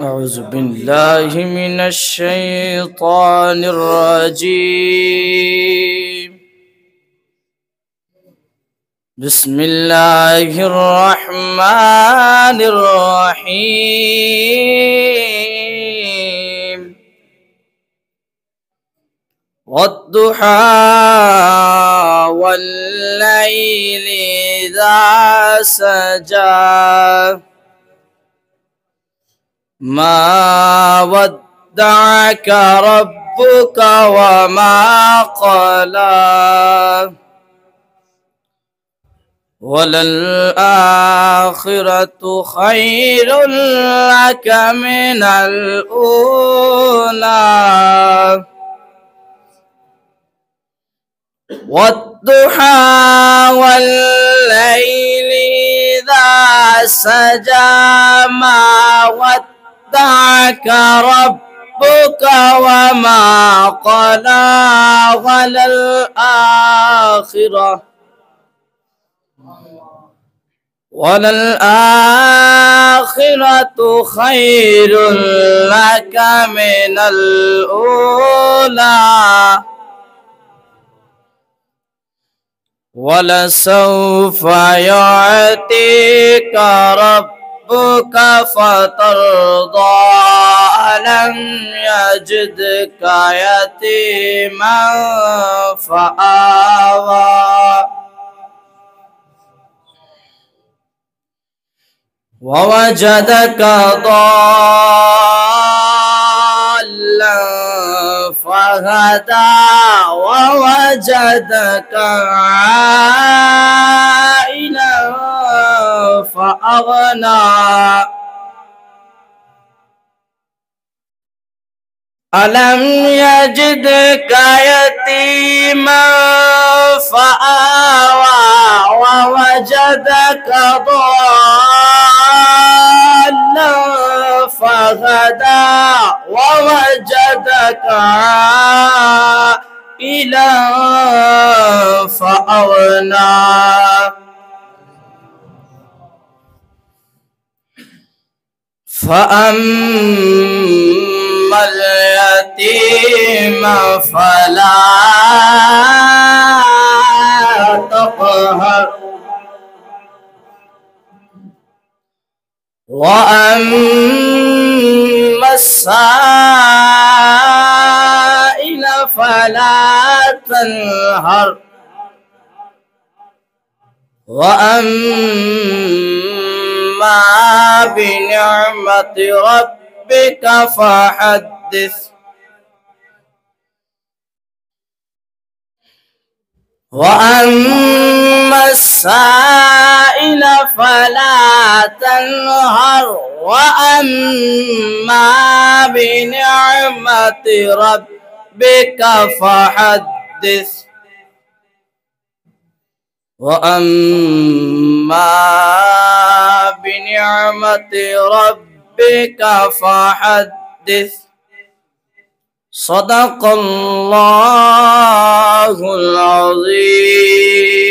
أعوذ بالله من الشيطان الرجيم. بسم الله الرحمن الرحيم. والضحى والليل إذا سجى ما ودعك ربك وما قلى وللآخرة خير لك من الأولى والضحى والليل إذا سجى ما ودعك ربك وما قلى وللآخرة خير لك من الأولى ولسوف يعطيك ربك فترضى ألم يجدك يتيما فآوى ووجدك ضالا فهدى ووجدك عائلا فأغنى ألم يجدك يتيما فآوى ووجدك ضالا فهدى ووجدك عائلا فأغنى فأما اليتيم فلا تقهر وأما السائل فلا تنهر وأما بنعمة ربك فحدث وأما السائل فلا تنهر وأما بنعمة ربك فحدث وأما بنعمة ربك فحدث. صدق الله العظيم.